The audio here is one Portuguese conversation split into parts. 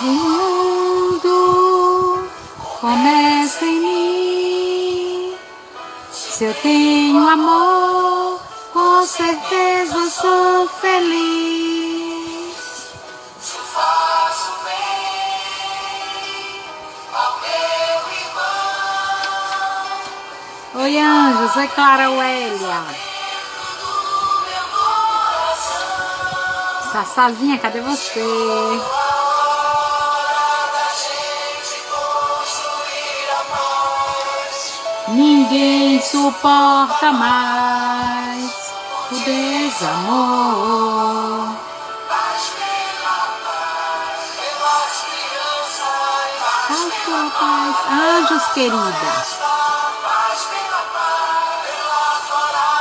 O mundo começa em mim. Se eu tenho amor, com certeza sou feliz. Se faço bem ao meu irmão. Oi, Anjos, oi, Clara Wélia. Sassazinha, cadê você? Ninguém suporta mais o desamor. Paz pela paz. Anjos, querida.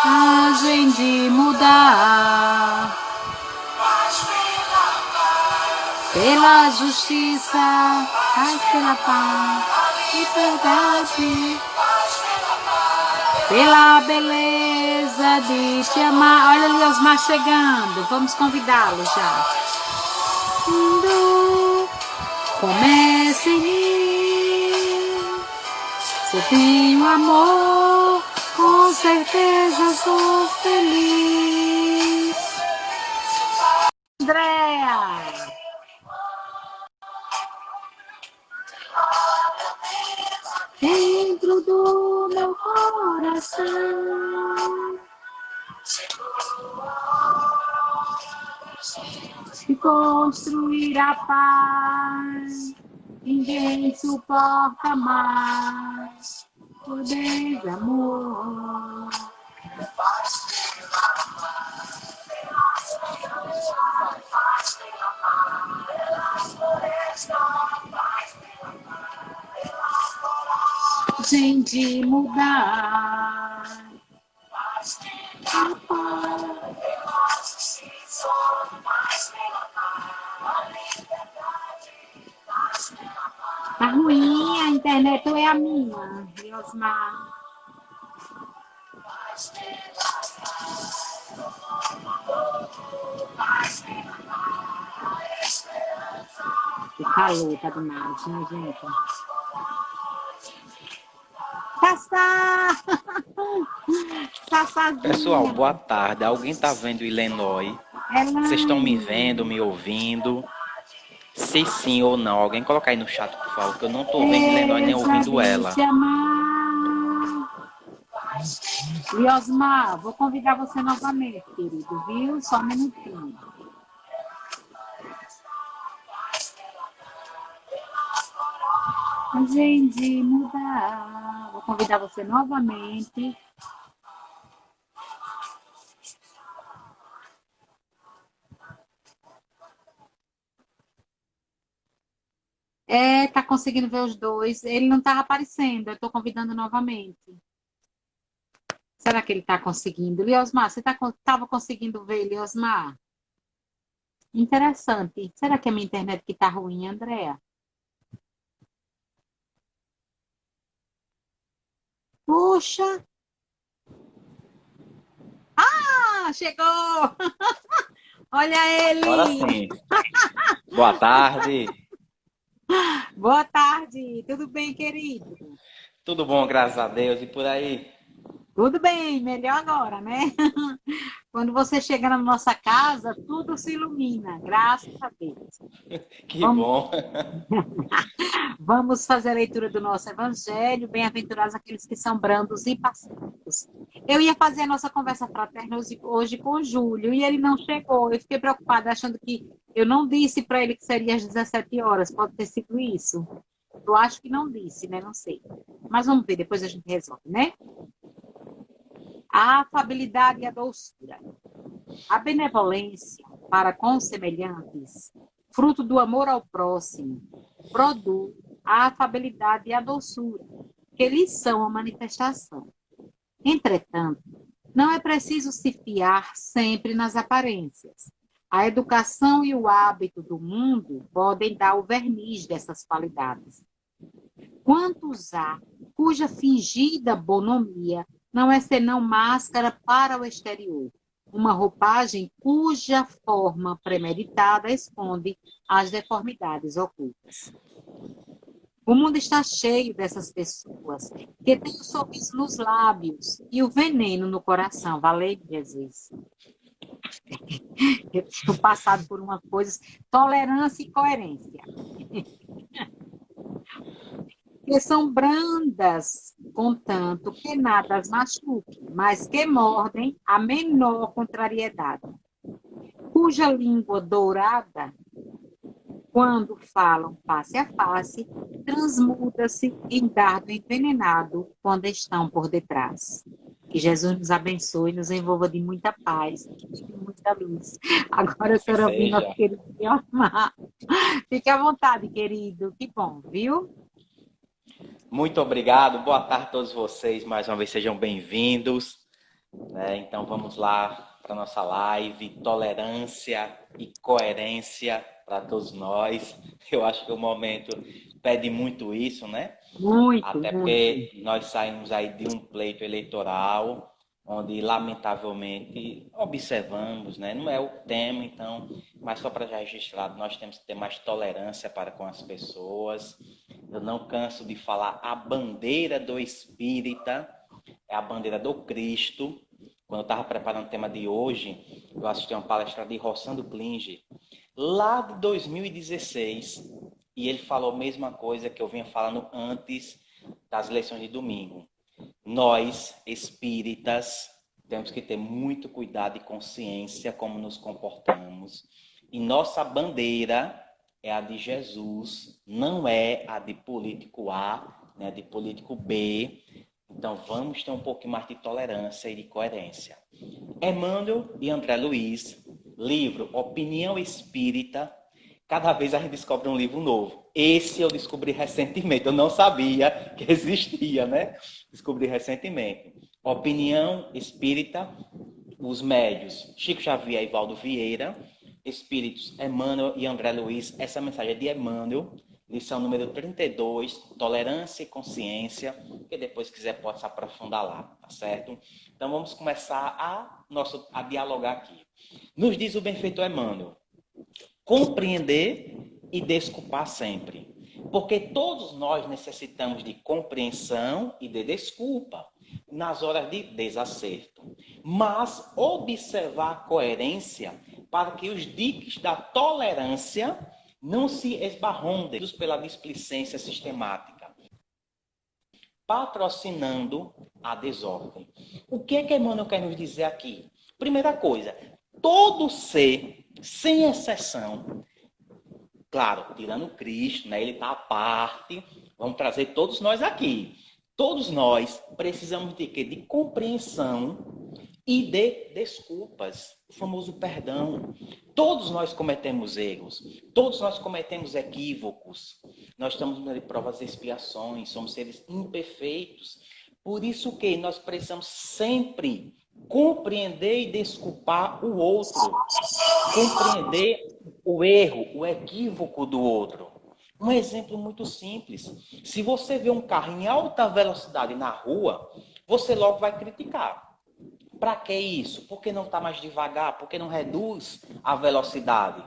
Coragem de mudar. Pela justiça, paz pela paz e verdade. Pela beleza de te amar. Olha ali Osmar chegando. Vamos convidá-lo já. Mundo começa em mim. Se eu tenho amor, com certeza sou feliz. Andréa! Dentro do meu coração de construir a paz, ninguém suporta mais o desamor. Gente mudar. Tá ruim a internet ou é a minha, Osmar? Que calor, tá demais, né, gente? Sassá! Sassazinha! Pessoal, boa tarde. Alguém tá vendo Illinois? Vocês estão me vendo, me ouvindo? Se sim ou não, alguém coloca aí no chat, por favor, que eu não tô vendo Illinois nem ouvindo ela. E Osmar, vou convidar você novamente, querido, viu? Só um minutinho. Gente, mudar. Vou convidar você novamente. Tá conseguindo ver os dois. Ele não estava aparecendo, eu estou convidando novamente. Será que ele está conseguindo? Liosmar, você estava conseguindo ver, Liosmar? Interessante. Será que é a minha internet que está ruim, Andréa? Puxa! Ah, chegou! Olha ele! Agora sim. Boa tarde. Boa tarde. Tudo bem, querido? Tudo bom, graças a Deus. E por aí? Tudo bem, melhor agora, né? Quando você chega na nossa casa, tudo se ilumina, graças a Deus. Que bom. Vamos fazer a leitura do nosso Evangelho. Bem-aventurados aqueles que são brandos e pacíficos. Eu ia fazer a nossa conversa fraterna hoje com o Júlio e ele não chegou. Eu fiquei preocupada, achando que eu não disse para ele que seria às 17 horas. Pode ter sido isso? Eu acho que não disse, né? Não sei. Mas vamos ver, depois a gente resolve, né? A afabilidade e a doçura. A benevolência para com os semelhantes, fruto do amor ao próximo, produz a afabilidade e a doçura, que lhes são a manifestação. Entretanto, não é preciso se fiar sempre nas aparências. A educação e o hábito do mundo podem dar o verniz dessas qualidades. Quantos há cuja fingida bonomia não é senão máscara para o exterior, uma roupagem cuja forma premeditada esconde as deformidades ocultas. O mundo está cheio dessas pessoas que têm o sorriso nos lábios e o veneno no coração. Valeu, Jesus. Eu tenho passado por uma coisa, tolerância e coerência. Que são brandas, contanto que nada as machuque, mas que mordem a menor contrariedade. Cuja língua dourada, quando falam face a face, transmuda-se em dardo envenenado quando estão por detrás. Que Jesus nos abençoe, nos envolva de muita paz, de muita luz. Agora eu quero ouvir nosso querido Omar. Fique à vontade, querido. Que bom, viu? Muito obrigado. Boa tarde a todos vocês. Mais uma vez, sejam bem-vindos. Então, vamos lá para a nossa live. Tolerância e coerência para todos nós. Eu acho que o momento pede muito isso, né? Muito. Até porque nós saímos aí de um pleito eleitoral, onde, lamentavelmente, observamos, né? Não é o tema, então, mas só para já registrado, nós temos que ter mais tolerância para com as pessoas. Eu não canso de falar, a bandeira do espírita é a bandeira do Cristo. Quando eu estava preparando o tema de hoje, eu assisti a uma palestra de Rossando Klinge, lá de 2016, e ele falou a mesma coisa que eu vinha falando antes das eleições de domingo. Nós, espíritas, temos que ter muito cuidado e consciência como nos comportamos. E nossa bandeira é a de Jesus, não é a de político A, né, de político B. Então vamos ter um pouquinho mais de tolerância e de coerência. Emmanuel e André Luiz, livro Opinião Espírita. Cada vez a gente descobre um livro novo. Esse eu descobri recentemente, eu não sabia que existia, né? Descobri recentemente. Opinião Espírita, os médios Chico Xavier e Valdo Vieira, Espíritos Emmanuel e André Luiz. Essa mensagem é de Emmanuel, lição número 32, Tolerância e Consciência, que depois, se quiser, pode se aprofundar lá, tá certo? Então vamos começar a dialogar aqui. Nos diz o benfeitor Emmanuel: compreender e desculpar sempre. Porque todos nós necessitamos de compreensão e de desculpa nas horas de desacerto. Mas observar a coerência para que os diques da tolerância não se esbarrondem pela displicência sistemática, patrocinando a desordem. O que é que Emmanuel quer nos dizer aqui? Primeira coisa, todo ser, sem exceção, claro, tirando Cristo, né, ele está à parte, vamos trazer todos nós aqui. Todos nós precisamos de quê? De compreensão e de desculpas, o famoso perdão. Todos nós cometemos erros, todos nós cometemos equívocos. Nós estamos de provas e expiações, somos seres imperfeitos. Por isso que nós precisamos sempre compreender e desculpar o outro, compreender o erro, o equívoco do outro. Um exemplo muito simples. Se você vê um carro em alta velocidade na rua, você logo vai criticar. Para que isso? Por que não está mais devagar? Por que não reduz a velocidade?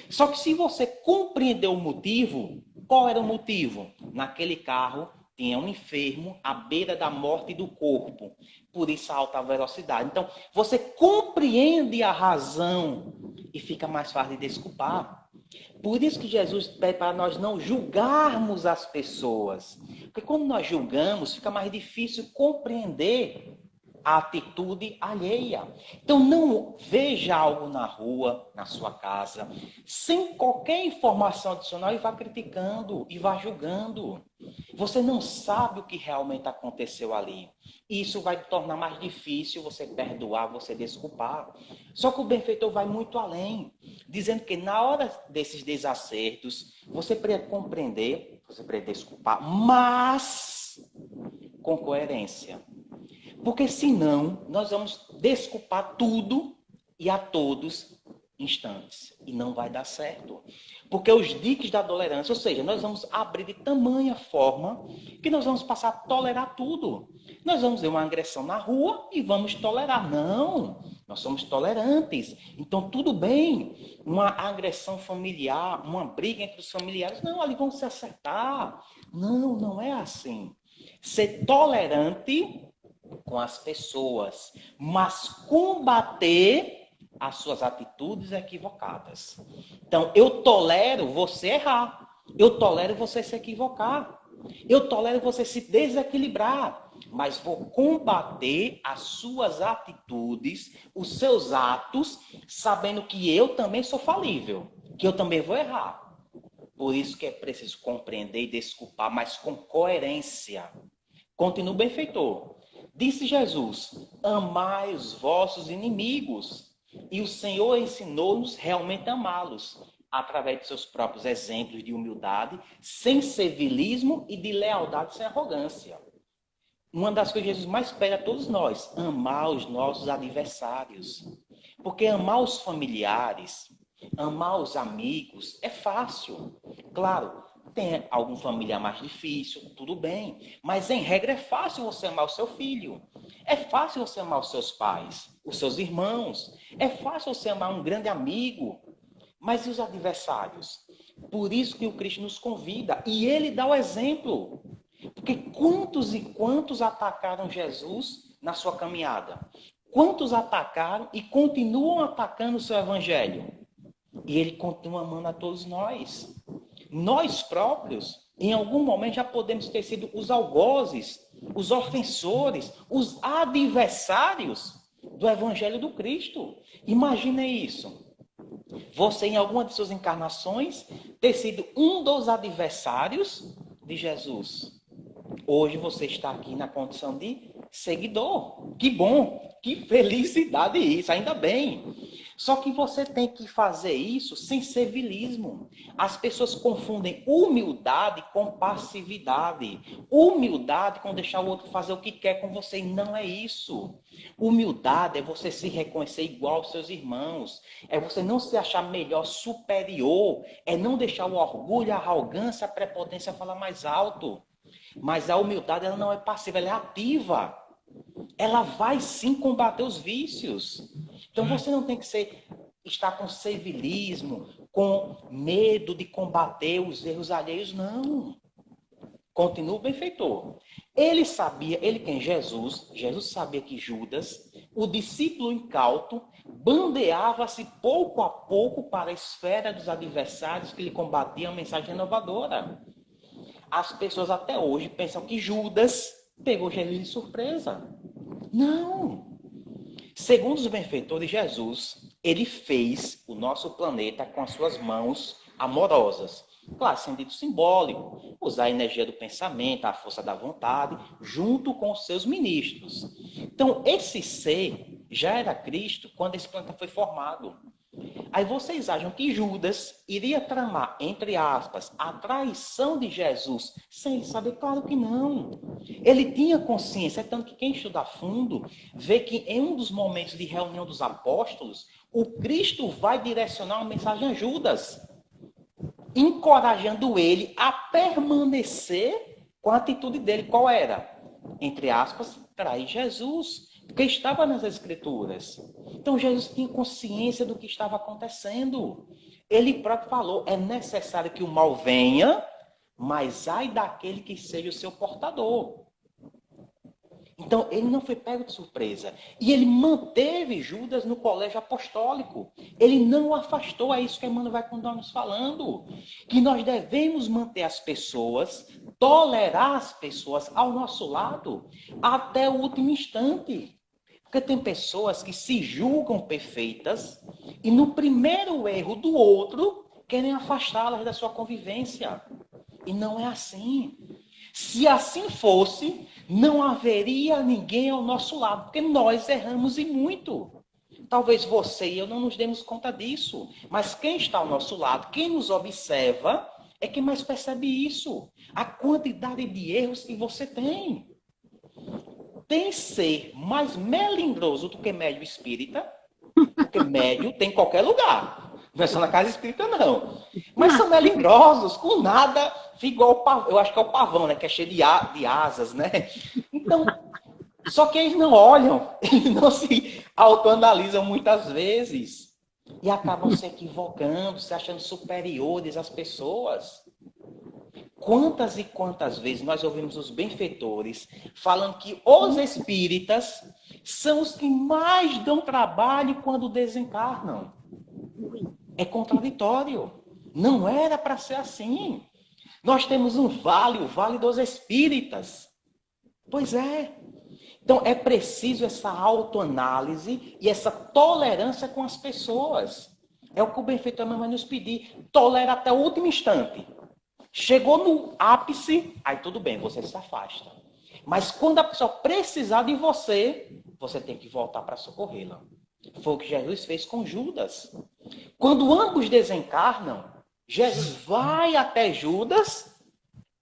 Só que se você compreender o motivo, qual era o motivo? Naquele carro tinha um enfermo à beira da morte do corpo. Por isso a alta velocidade. Então, você compreende a razão e fica mais fácil de desculpar. Por isso que Jesus pede para nós não julgarmos as pessoas. Porque quando nós julgamos, fica mais difícil compreender a atitude alheia. Então não veja algo na rua, na sua casa, sem qualquer informação adicional e vá criticando e vá julgando. Você não sabe o que realmente aconteceu ali. Isso vai tornar mais difícil você perdoar, você desculpar. Só que o benfeitor vai muito além, dizendo que na hora desses desacertos, você precisa compreender, você precisa desculpar, mas com coerência. Porque senão nós vamos desculpar tudo e a todos instantes. E não vai dar certo. Porque os diques da tolerância, ou seja, nós vamos abrir de tamanha forma que nós vamos passar a tolerar tudo. Nós vamos ver uma agressão na rua e vamos tolerar. Não, Nós somos tolerantes. Então, tudo bem. Uma agressão familiar, uma briga entre os familiares. Não, ali vão se acertar. Não, não é assim. Ser tolerante com as pessoas, mas combater as suas atitudes equivocadas. Então, eu tolero você errar. Eu tolero você se equivocar. Eu tolero você se desequilibrar. Mas vou combater as suas atitudes, os seus atos, sabendo que eu também sou falível, que eu também vou errar. Por isso que é preciso compreender e desculpar, mas com coerência. Continua o benfeitor. Disse Jesus, amai os vossos inimigos. E o Senhor ensinou-nos realmente a amá-los, através de seus próprios exemplos de humildade, sem servilismo e de lealdade sem arrogância. Uma das coisas que Jesus mais pede a todos nós, amar os nossos adversários. Porque amar os familiares, amar os amigos, é fácil. Claro, tem algum familiar mais difícil, tudo bem. Mas, em regra, é fácil você amar o seu filho. É fácil você amar os seus pais, os seus irmãos. É fácil você amar um grande amigo. Mas e os adversários? Por isso que o Cristo nos convida. E ele dá o exemplo. Porque quantos e quantos atacaram Jesus na sua caminhada? Quantos atacaram e continuam atacando o seu evangelho? E ele continua amando a todos nós. Nós próprios, em algum momento, já podemos ter sido os algozes, os ofensores, os adversários do evangelho do Cristo. Imagine isso. Você, em alguma de suas encarnações, ter sido um dos adversários de Jesus. Hoje você está aqui na condição de seguidor. Que bom, que felicidade isso, ainda bem. Só que você tem que fazer isso sem servilismo. As pessoas confundem humildade com passividade. Humildade com deixar o outro fazer o que quer com você. E não é isso. Humildade é você se reconhecer igual aos seus irmãos. É você não se achar melhor, superior. É não deixar o orgulho, a arrogância, a prepotência falar mais alto. Mas a humildade, ela não é passiva, ela é ativa. Ela vai sim combater os vícios. Então você não tem que estar com servilismo, com medo de combater os erros alheios, não. Continua o benfeitor. Ele sabia, ele quem? Jesus sabia que Judas, o discípulo incauto, bandeava-se pouco a pouco para a esfera dos adversários que lhe combatiam a mensagem renovadora. As pessoas até hoje pensam que Judas pegou Jesus de surpresa. Não. Segundo os benfeitores, Jesus, ele fez o nosso planeta com as suas mãos amorosas. Claro, sentido simbólico, usar a energia do pensamento, a força da vontade, junto com os seus ministros. Então, esse ser já era Cristo quando esse planeta foi formado. Aí vocês acham que Judas iria tramar, entre aspas, a traição de Jesus sem saber? Claro que não. Ele tinha consciência, tanto que quem estuda a fundo vê que em um dos momentos de reunião dos apóstolos, o Cristo vai direcionar uma mensagem a Judas, encorajando ele a permanecer com a atitude dele. Qual era? Entre aspas, trair Jesus. Porque estava nas Escrituras. Então, Jesus tinha consciência do que estava acontecendo. Ele próprio falou, é necessário que o mal venha, mas ai daquele que seja o seu portador. Então, ele não foi pego de surpresa. E ele manteve Judas no colégio apostólico. Ele não o afastou. É isso que Emmanuel vai continuar nos falando. Que nós devemos manter as pessoas, tolerar as pessoas ao nosso lado até o último instante. Porque tem pessoas que se julgam perfeitas e no primeiro erro do outro querem afastá-las da sua convivência. E não é assim. Se assim fosse, não haveria ninguém ao nosso lado, porque nós erramos e muito. Talvez você e eu não nos demos conta disso, mas quem está ao nosso lado, quem nos observa, é quem mais percebe isso. A quantidade de erros que você tem. Tem ser mais melindroso do que médium espírita, porque médium tem em qualquer lugar. Não é só na casa espírita, não. Mas são melindrosos, com nada, fica igual o pavão. Eu acho que é o pavão, né? Que é cheio de asas, né? Então, Só que eles não olham, eles não se autoanalisam muitas vezes. E acabam se equivocando, se achando superiores às pessoas. Quantas e quantas vezes nós ouvimos os benfeitores falando que os espíritas são os que mais dão trabalho quando desencarnam. É contraditório. Não era para ser assim. Nós temos um vale, o Vale dos Espíritas. Pois é. Então é preciso essa autoanálise e essa tolerância com as pessoas. É o que o benfeitor vai nos pedir. Tolera até o último instante. Chegou no ápice, aí tudo bem, você se afasta. Mas quando a pessoa precisar de você, você tem que voltar para socorrê-la. Foi o que Jesus fez com Judas. Quando ambos desencarnam, Jesus vai até Judas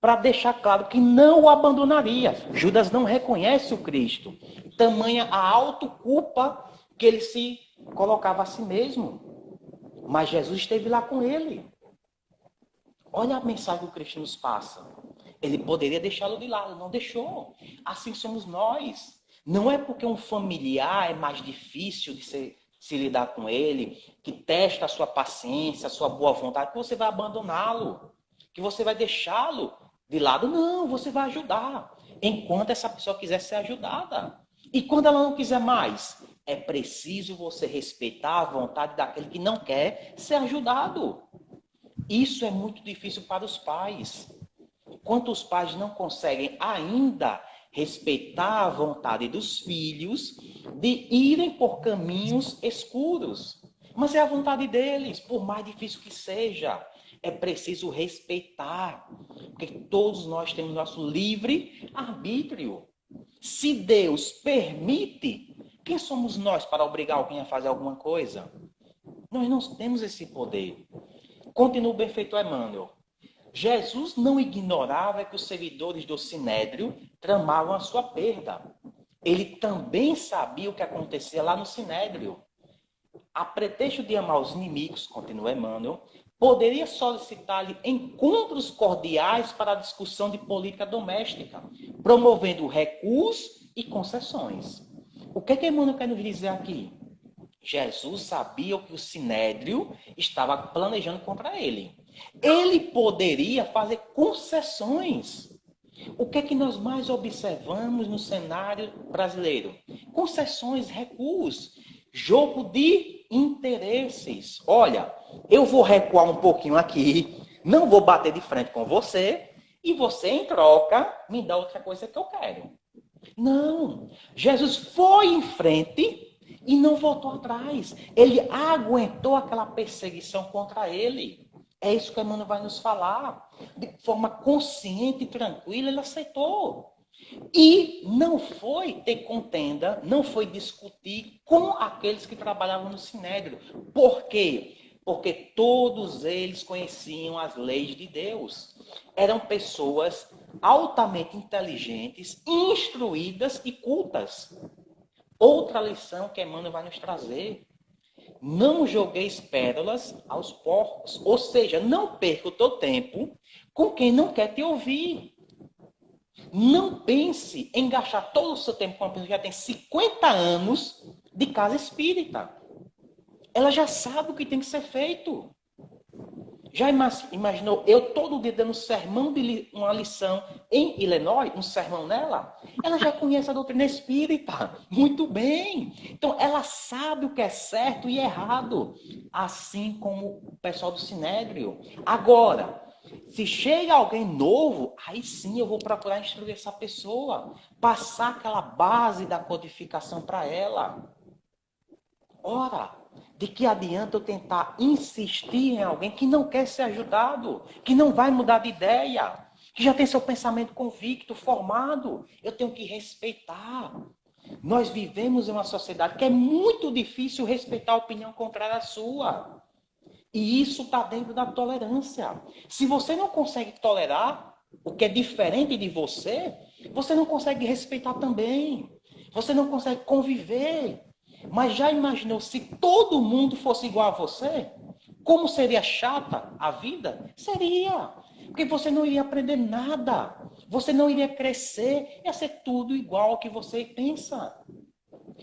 para deixar claro que não o abandonaria. Judas não reconhece o Cristo. Tamanha a autoculpa que ele se colocava a si mesmo. Mas Jesus esteve lá com ele. Olha a mensagem que o Cristo nos passa. Ele poderia deixá-lo de lado, não deixou. Assim somos nós. Não é porque um familiar é mais difícil de se lidar com ele, que testa a sua paciência, a sua boa vontade, que você vai abandoná-lo, que você vai deixá-lo de lado. Não, você vai ajudar, enquanto essa pessoa quiser ser ajudada. E quando ela não quiser mais, é preciso você respeitar a vontade daquele que não quer ser ajudado. Isso é muito difícil para os pais. Enquanto os pais não conseguem ainda respeitar a vontade dos filhos de irem por caminhos escuros. Mas é a vontade deles, por mais difícil que seja. É preciso respeitar, porque todos nós temos nosso livre arbítrio. Se Deus permite, quem somos nós para obrigar alguém a fazer alguma coisa? Nós não temos esse poder. Continua o benfeitor Emmanuel. Jesus não ignorava que os servidores do Sinédrio tramavam a sua perda. Ele também sabia o que acontecia lá no Sinédrio. A pretexto de amar os inimigos, continua Emmanuel, poderia solicitar-lhe encontros cordiais para a discussão de política doméstica, promovendo recuos e concessões. O que Emmanuel quer nos dizer aqui? Jesus sabia o que o Sinédrio estava planejando contra ele. Ele poderia fazer concessões. O que é que nós mais observamos no cenário brasileiro? Concessões, recuos, jogo de interesses. Olha, eu vou recuar um pouquinho aqui, não vou bater de frente com você, e você, em troca, me dá outra coisa que eu quero. Não, Jesus foi em frente e não voltou atrás. Ele aguentou aquela perseguição contra ele. É isso que Emmanuel vai nos falar. De forma consciente e tranquila, ele aceitou. E não foi ter contenda, não foi discutir com aqueles que trabalhavam no Sinédrio. Por quê? Porque todos eles conheciam as leis de Deus. Eram pessoas altamente inteligentes, instruídas e cultas. Outra lição que Emmanuel vai nos trazer. Não jogueis pérolas aos porcos. Ou seja, não perca o teu tempo com quem não quer te ouvir. Não pense em gastar todo o seu tempo com uma pessoa que já tem 50 anos de casa espírita. Ela já sabe o que tem que ser feito. Já imaginou eu todo dia dando um sermão de uma lição em Illinois, um sermão nela? Ela já conhece a doutrina espírita muito bem. Então, ela sabe o que é certo e errado, assim como o pessoal do Sinédrio. Agora, se chega alguém novo, aí sim eu vou procurar instruir essa pessoa, passar aquela base da codificação para ela. Ora, de que adianta eu tentar insistir em alguém que não quer ser ajudado, que não vai mudar de ideia, que já tem seu pensamento convicto, formado? Eu tenho que respeitar. Nós vivemos em uma sociedade que é muito difícil respeitar a opinião contrária à sua. E isso está dentro da tolerância. Se você não consegue tolerar o que é diferente de você, você não consegue respeitar também. Você não consegue conviver. Mas já imaginou se todo mundo fosse igual a você? Como seria chata a vida? Seria. Porque você não iria aprender nada. Você não iria crescer, ia ser tudo igual ao que você pensa.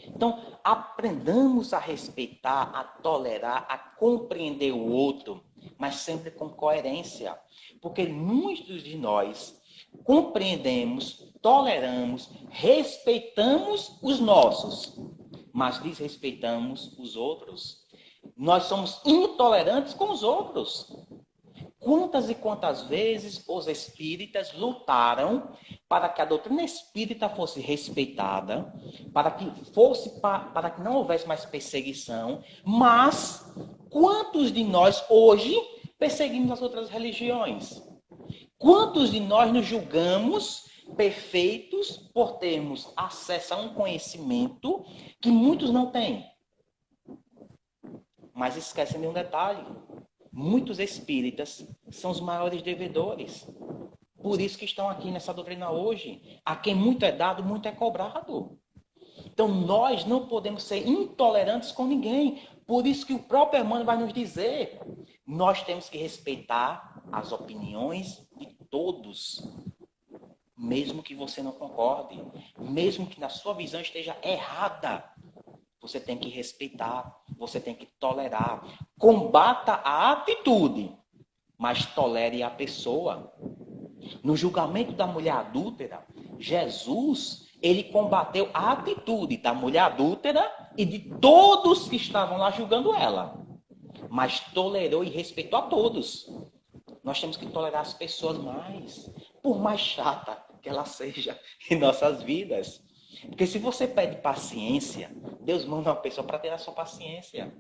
Então, aprendamos a respeitar, a tolerar, a compreender o outro, mas sempre com coerência. Porque muitos de nós compreendemos, toleramos, respeitamos os nossos, mas desrespeitamos os outros. Nós somos intolerantes com os outros. Quantas e quantas vezes os espíritas lutaram para que a doutrina espírita fosse respeitada, para que não houvesse mais perseguição, mas quantos de nós hoje perseguimos as outras religiões? Quantos de nós nos julgamos perfeitos por termos acesso a um conhecimento que muitos não têm? Mas esquecem de um detalhe. Muitos espíritas são os maiores devedores. Por isso que estão aqui nessa doutrina hoje. A quem muito é dado, muito é cobrado. Então nós não podemos ser intolerantes com ninguém. Por isso que o próprio Emmanuel vai nos dizer, nós temos que respeitar as opiniões de todos. Mesmo que você não concorde. Mesmo que na sua visão esteja errada. Você tem que respeitar, você tem que tolerar. Combata a atitude, mas tolere a pessoa. No julgamento da mulher adúltera, Jesus, ele combateu a atitude da mulher adúltera e de todos que estavam lá julgando ela. Mas tolerou e respeitou a todos. Nós temos que tolerar as pessoas mais, por mais chata que ela seja em nossas vidas. Porque se você pede paciência, Deus manda uma pessoa para ter a sua paciência.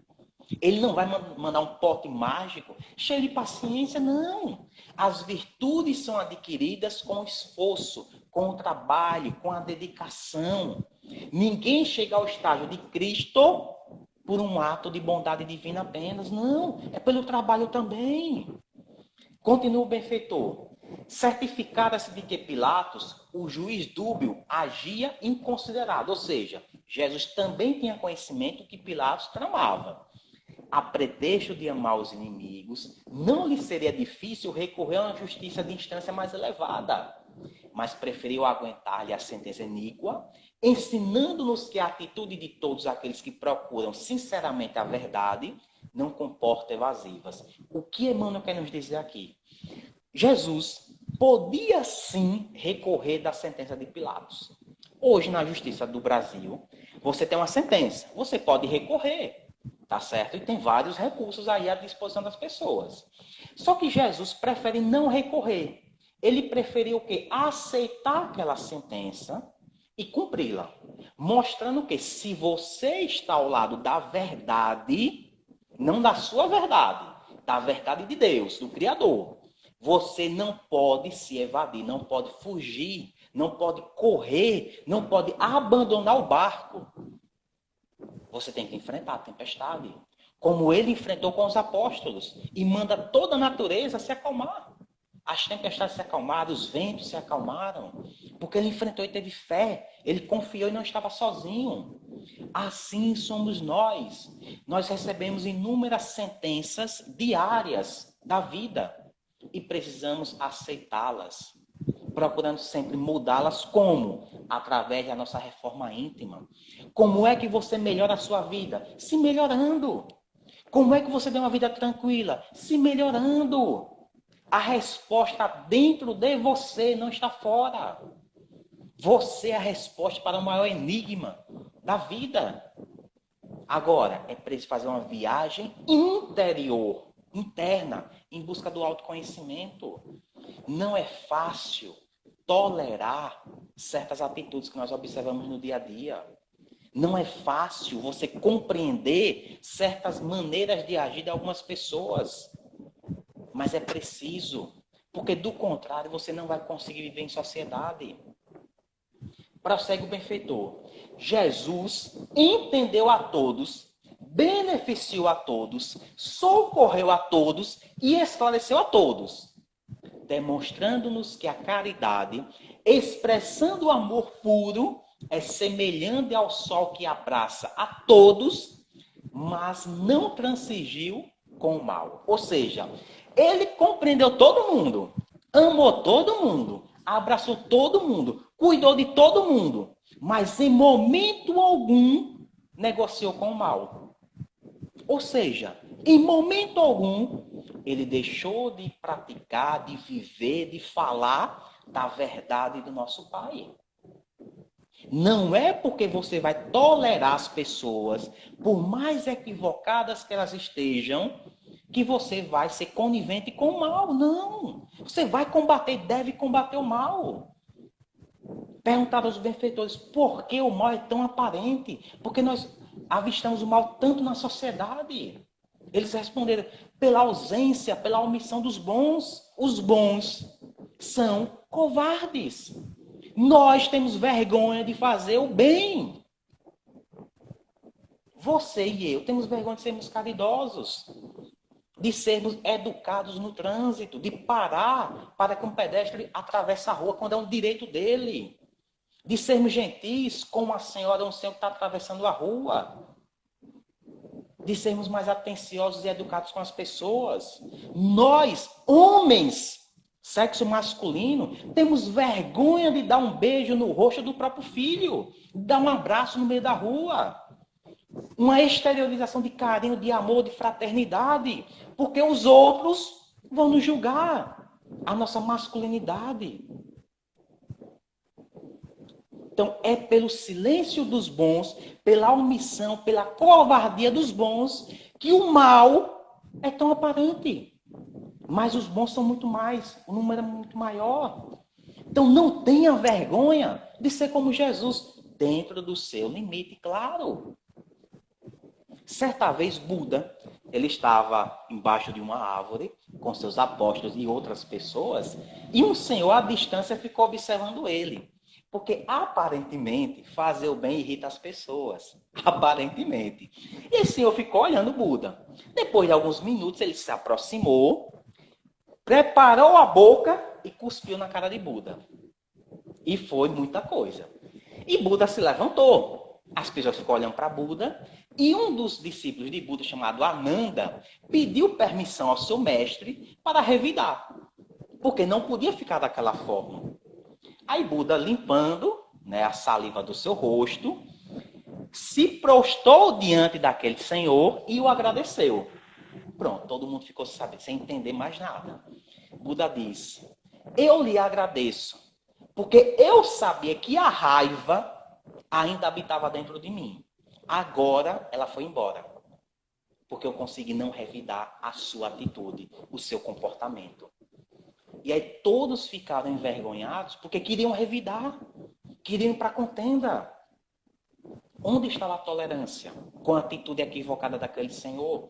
Ele não vai mandar um pote mágico cheio de paciência, não. As virtudes são adquiridas com esforço, com o trabalho, com a dedicação. Ninguém chega ao estágio de Cristo por um ato de bondade divina apenas. Não, é pelo trabalho também. Continua o benfeitor. Certificada-se de que Pilatos, o juiz dúbio, agia inconsiderado. Ou seja, Jesus também tinha conhecimento que Pilatos tramava. A pretexto de amar os inimigos, não lhe seria difícil recorrer a uma justiça de instância mais elevada, mas preferiu aguentar-lhe a sentença iníqua, ensinando-nos que a atitude de todos aqueles que procuram sinceramente a verdade não comporta evasivas. O que Emmanuel quer nos dizer aqui? Jesus podia sim recorrer da sentença de Pilatos. Hoje, na Justiça do Brasil, você tem uma sentença, você pode recorrer, tá certo? E tem vários recursos aí à disposição das pessoas. Só que Jesus prefere não recorrer. Ele preferiu o quê? Aceitar aquela sentença e cumpri-la. Mostrando que se você está ao lado da verdade, não da sua verdade, da verdade de Deus, do Criador, você não pode se evadir, não pode fugir, não pode correr, não pode abandonar o barco. Você tem que enfrentar a tempestade, como ele enfrentou com os apóstolos, e manda toda a natureza se acalmar. As tempestades se acalmaram, os ventos se acalmaram, porque ele enfrentou e teve fé, ele confiou e não estava sozinho. Assim somos nós. Nós recebemos inúmeras sentenças diárias da vida e precisamos aceitá-las, procurando sempre mudá-las. Como? Através da nossa reforma íntima. Como é que você melhora a sua vida? Se melhorando. Como é que você tem uma vida tranquila? Se melhorando. A resposta dentro de você, não está fora. Você é a resposta para o maior enigma da vida. Agora, é preciso fazer uma viagem interior, interna, em busca do autoconhecimento. Não é fácil tolerar certas atitudes que nós observamos no dia a dia. Não é fácil você compreender certas maneiras de agir de algumas pessoas. Mas é preciso, porque do contrário você não vai conseguir viver em sociedade. Prossegue o benfeitor. Jesus entendeu a todos, beneficiou a todos, socorreu a todos e esclareceu a todos, demonstrando-nos que a caridade, expressando o amor puro, é semelhante ao sol que abraça a todos, mas não transigiu com o mal. Ou seja, ele compreendeu todo mundo, amou todo mundo, abraçou todo mundo, cuidou de todo mundo, mas em momento algum negociou com o mal. Ou seja, em momento algum, ele deixou de praticar, de viver, de falar da verdade do nosso Pai. Não é porque você vai tolerar as pessoas, por mais equivocadas que elas estejam, que você vai ser conivente com o mal. Não. Você vai combater, deve combater o mal. Perguntaram aos benfeitores, por que o mal é tão aparente? Porque nós avistamos o mal tanto na sociedade. Eles responderam, pela ausência, pela omissão dos bons. Os bons são covardes. Nós temos vergonha de fazer o bem. Você e eu temos vergonha de sermos caridosos, de sermos educados no trânsito, de parar para que um pedestre atravesse a rua quando é um direito dele, de sermos gentis com uma senhora ou um senhor que está atravessando a rua, de sermos mais atenciosos e educados com as pessoas. Nós, homens, sexo masculino, temos vergonha de dar um beijo no rosto do próprio filho, de dar um abraço no meio da rua. Uma exteriorização de carinho, de amor, de fraternidade, porque os outros vão nos julgar a nossa masculinidade. Então, é pelo silêncio dos bons, pela omissão, pela covardia dos bons, que o mal é tão aparente. Mas os bons são muito mais, o número é muito maior. Então, não tenha vergonha de ser como Jesus, dentro do seu limite, claro. Certa vez, Buda, ele estava embaixo de uma árvore, com seus apóstolos e outras pessoas, e um senhor à distância ficou observando ele. Porque, aparentemente, fazer o bem irrita as pessoas. Aparentemente. E esse senhor ficou olhando Buda. Depois de alguns minutos, ele se aproximou, preparou a boca e cuspiu na cara de Buda. E foi muita coisa. E Buda se levantou. As pessoas ficam olhando para Buda. E um dos discípulos de Buda, chamado Ananda, pediu permissão ao seu mestre para revidar. Porque não podia ficar daquela forma. Aí Buda, limpando, né, a saliva do seu rosto, se prostrou diante daquele senhor e o agradeceu. Pronto, todo mundo ficou sem entender mais nada. Buda disse, eu lhe agradeço, porque eu sabia que a raiva ainda habitava dentro de mim. Agora ela foi embora, porque eu consegui não revidar a sua atitude, o seu comportamento. E aí todos ficaram envergonhados porque queriam revidar, queriam ir para a contenda. Onde estava a tolerância com a atitude equivocada daquele senhor?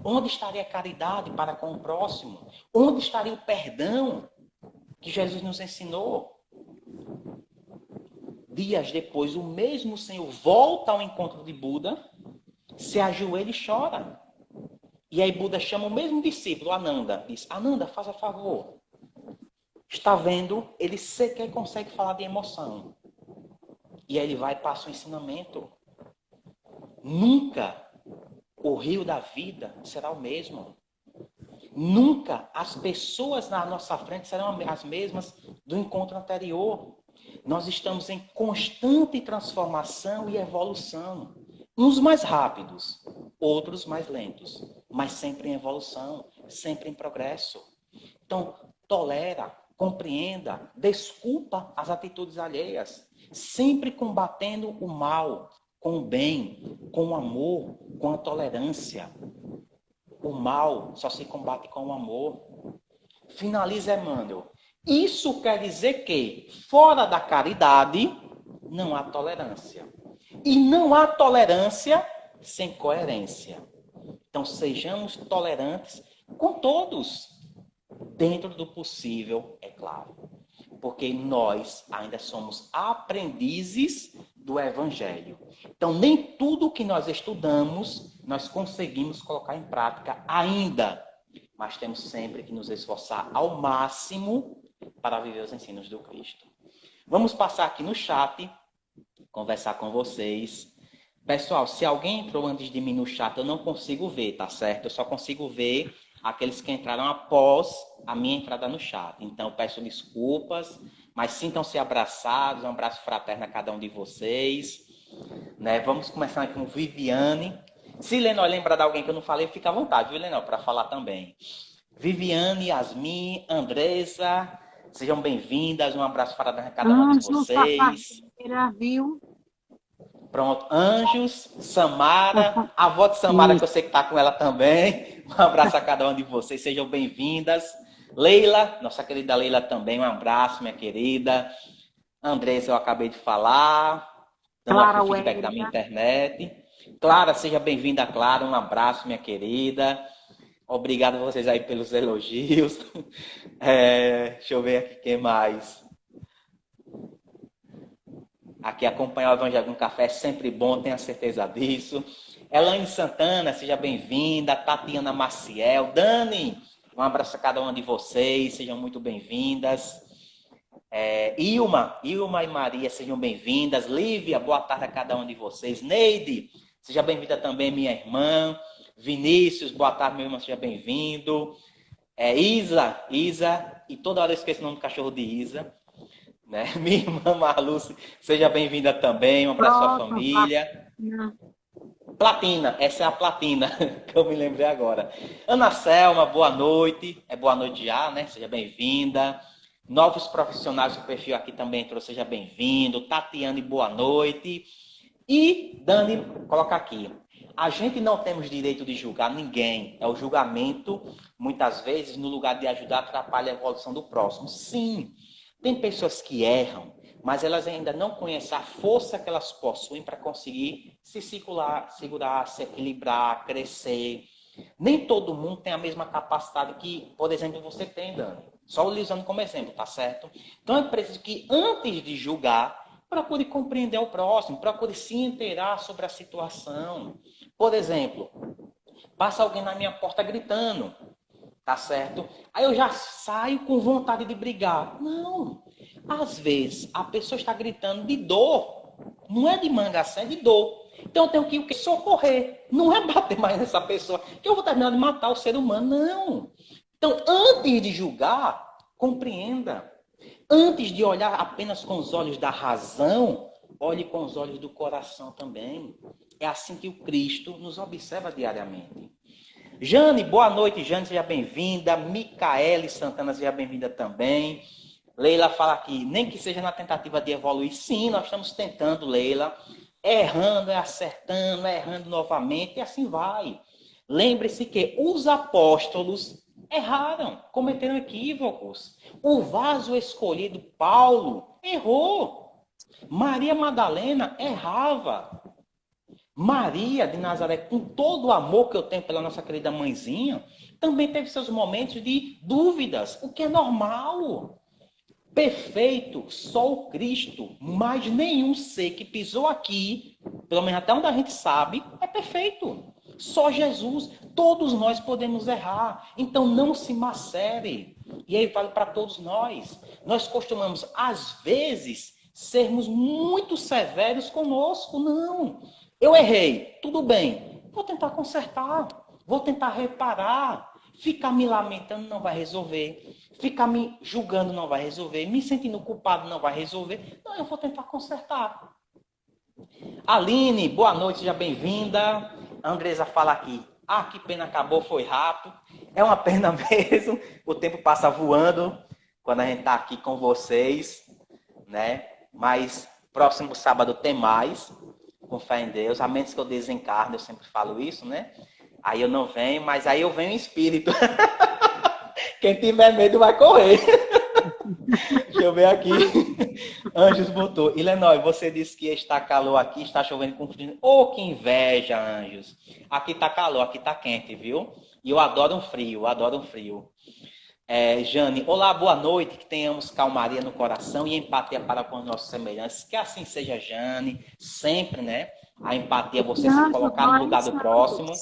Onde estaria a caridade para com o próximo? Onde estaria o perdão que Jesus nos ensinou? Dias depois, o mesmo senhor volta ao encontro de Buda, se ajoelha e chora. E aí Buda chama o mesmo discípulo, Ananda, diz, Ananda, faça favor. Está vendo? Ele sequer consegue falar de emoção. E aí ele vai e passa o ensinamento. Nunca o rio da vida será o mesmo. Nunca as pessoas na nossa frente serão as mesmas do encontro anterior. Nós estamos em constante transformação e evolução. Uns mais rápidos, outros mais lentos. Mas sempre em evolução, sempre em progresso. Então, tolera, compreenda, desculpa as atitudes alheias, sempre combatendo o mal, com o bem, com o amor, com a tolerância. O mal só se combate com o amor. Finaliza Emmanuel. Isso quer dizer que, fora da caridade, não há tolerância. E não há tolerância sem coerência. Então, sejamos tolerantes com todos. Dentro do possível, é claro. Porque nós ainda somos aprendizes do Evangelho. Então, nem tudo que nós estudamos, nós conseguimos colocar em prática ainda. Mas temos sempre que nos esforçar ao máximo para viver os ensinos do Cristo. Vamos passar aqui no chat, conversar com vocês. Pessoal, se alguém entrou antes de mim no chat, eu não consigo ver, tá certo? Eu só consigo ver aqueles que entraram após a minha entrada no chat. Então, peço desculpas, mas sintam-se abraçados, um abraço fraterno a cada um de vocês. Né? Vamos começar com Viviane. Se Lenor lembrar de alguém que eu não falei, fica à vontade, viu, Lenor, para falar também. Viviane, Yasmin, Andresa, sejam bem-vindas, um abraço fraterno a cada uma de vocês. Viu? Pronto, Anjos, Samara, a avó de Samara, que eu sei que está com ela também. Um abraço a cada uma de vocês, sejam bem-vindas. Leila, nossa querida Leila também, um abraço, minha querida. Andressa, eu acabei de falar, dando aqui o feedback da minha internet. Clara, seja bem-vinda, Clara, um abraço, minha querida. Obrigado a vocês aí pelos elogios. Deixa eu ver aqui quem mais. Aqui acompanhar o Evangelho com Café é sempre bom, tenha certeza disso. Elaine Santana, seja bem-vinda. Tatiana Maciel. Dani, um abraço a cada uma de vocês, sejam muito bem-vindas. Ilma e Maria, sejam bem-vindas. Lívia, boa tarde a cada uma de vocês. Neide, seja bem-vinda também, minha irmã. Vinícius, boa tarde, meu irmão, seja bem-vindo. Isa, e toda hora eu esqueço o nome do cachorro de Isa. Né? Minha irmã Marluce, seja bem-vinda também, um abraço à sua família. Platina, essa é a Platina, que eu me lembrei agora. Ana Selma, boa noite. Boa noite já, né? Seja bem-vinda. Novos profissionais do perfil aqui também entrou, seja bem-vindo. Tatiane, boa noite. E Dani, coloca aqui. A gente não temos direito de julgar ninguém. O julgamento, muitas vezes, no lugar de ajudar, atrapalha a evolução do próximo. Sim. Tem pessoas que erram, mas elas ainda não conhecem a força que elas possuem para conseguir se segurar, se equilibrar, crescer. Nem todo mundo tem a mesma capacidade que, por exemplo, você tem, Dani. Só usando como exemplo, tá certo? Então é preciso que, antes de julgar, procure compreender o próximo, procure se inteirar sobre a situação. Por exemplo, passa alguém na minha porta gritando. Tá certo? Aí eu já saio com vontade de brigar. Não. Às vezes, a pessoa está gritando de dor. Não é de mangação, é de dor. Então eu tenho que socorrer. Não é bater mais nessa pessoa, que eu vou terminar de matar o ser humano. Não. Então, antes de julgar, compreenda. Antes de olhar apenas com os olhos da razão, olhe com os olhos do coração também. É assim que o Cristo nos observa diariamente. Jane, boa noite, Jane, seja bem-vinda. Micaele Santana, seja bem-vinda também. Leila fala aqui, nem que seja na tentativa de evoluir. Sim, nós estamos tentando, Leila. Errando, acertando, errando novamente, e assim vai. Lembre-se que os apóstolos erraram, cometeram equívocos. O vaso escolhido, Paulo, errou. Maria Madalena errava. Maria de Nazaré, com todo o amor que eu tenho pela nossa querida mãezinha, também teve seus momentos de dúvidas, o que é normal. Perfeito, só o Cristo, mas nenhum ser que pisou aqui, pelo menos até onde a gente sabe, é perfeito. Só Jesus, todos nós podemos errar, então não se macere. E aí vale para todos nós. Nós costumamos, às vezes, sermos muito severos conosco, não. Eu errei, tudo bem. Vou tentar consertar, vou tentar reparar. Ficar me lamentando não vai resolver. Ficar me julgando não vai resolver. Me sentindo culpado não vai resolver. Não, eu vou tentar consertar. Aline, boa noite, seja bem-vinda. A Andresa fala aqui. Ah, que pena, acabou, foi rápido. É uma pena mesmo. O tempo passa voando quando a gente está aqui com vocês, né? Mas próximo sábado tem mais. Com fé em Deus, a menos que eu desencarne, eu sempre falo isso, né? Aí eu não venho, mas aí eu venho em espírito. Quem tiver medo vai correr. Deixa eu ver aqui. Anjos botou. Ilenói, você disse que está calor aqui, está chovendo com frio. Oh, que inveja, Anjos. Aqui está calor, aqui está quente, viu? E eu adoro um frio, adoro um frio. Jane, olá, boa noite, que tenhamos calmaria no coração e empatia para com os nossos semelhantes. Que assim seja, Jane, sempre, né? A empatia, você se colocar no lugar do próximo.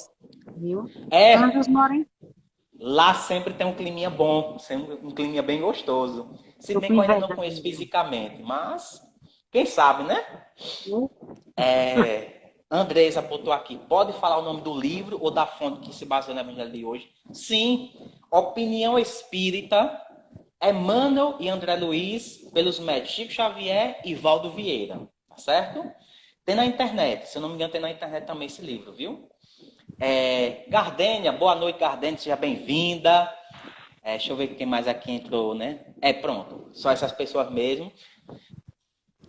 Viu? Lá sempre tem um climinha bom, sempre um climinha bem gostoso. Se bem que eu ainda não conheço fisicamente, mas quem sabe, né? Andresa botou aqui, pode falar o nome do livro ou da fonte que se baseia no Evangelho de hoje? Sim, Opinião Espírita, Emmanuel e André Luiz, pelos médicos Chico Xavier e Valdo Vieira, tá certo? Tem na internet, se eu não me engano, tem na internet também esse livro, viu? Gardênia, boa noite, Gardênia, seja bem-vinda. Deixa eu ver quem mais aqui entrou, né? Pronto, só essas pessoas mesmo.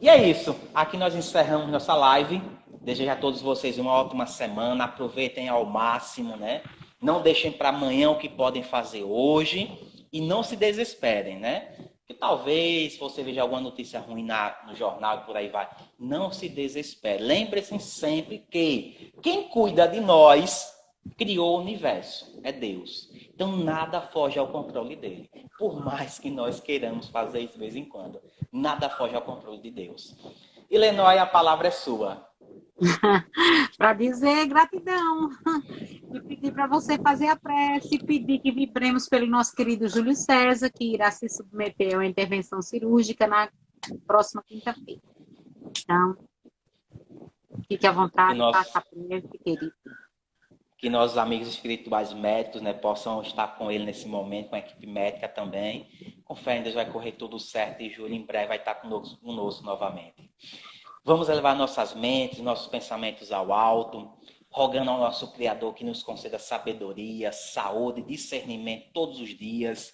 E é isso, aqui nós encerramos nossa live. Desejo a todos vocês uma ótima semana, aproveitem ao máximo, né? Não deixem para amanhã o que podem fazer hoje e não se desesperem, né? Que talvez você veja alguma notícia ruim no jornal e por aí vai. Não se desespere. Lembre-se sempre que quem cuida de nós criou o universo, é Deus. Então nada foge ao controle dele. Por mais que nós queiramos fazer isso de vez em quando, nada foge ao controle de Deus. E Lenóia, a palavra é sua. Para dizer gratidão. E pedir para você fazer a prece, pedir que vibremos pelo nosso querido Júlio César, que irá se submeter a uma intervenção cirúrgica na próxima quinta-feira. Então, fique à vontade, faça a prece, querido. Que nossos amigos espirituais médicos, né, possam estar com ele nesse momento, com a equipe médica também. Com fé em Deus vai correr tudo certo e Júlio em breve vai estar conosco novamente. Vamos elevar nossas mentes, nossos pensamentos ao alto, rogando ao nosso Criador que nos conceda sabedoria, saúde, discernimento todos os dias,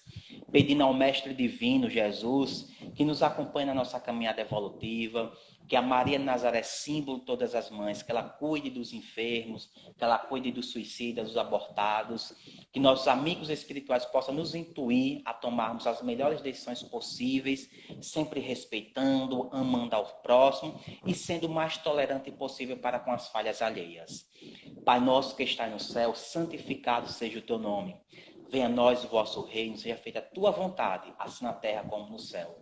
pedindo ao Mestre Divino, Jesus, que nos acompanhe na nossa caminhada evolutiva, que a Maria de Nazaré, símbolo de todas as mães, que ela cuide dos enfermos, que ela cuide dos suicidas, dos abortados, que nossos amigos espirituais possam nos intuir a tomarmos as melhores decisões possíveis, sempre respeitando, amando ao próximo e sendo o mais tolerante possível para com as falhas alheias. Pai nosso que está no céu, santificado seja o teu nome. Venha a nós o vosso reino, seja feita a tua vontade, assim na terra como no céu.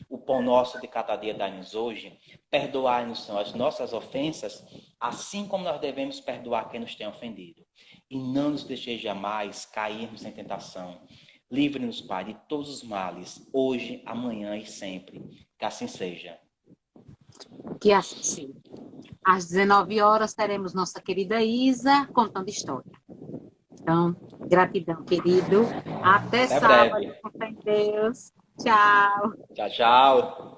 O pão nosso de cada dia dai-nos hoje. Perdoai-nos, Senhor, as nossas ofensas, assim como nós devemos perdoar quem nos tem ofendido. E não nos deixeis jamais cairmos em tentação. Livre-nos, Pai, de todos os males, hoje, amanhã e sempre. Que assim seja. Que assim seja. Às 19 horas teremos nossa querida Isa contando história. Então, gratidão, querido. Até sábado, com fé em Deus. Tchau. Tchau, tchau.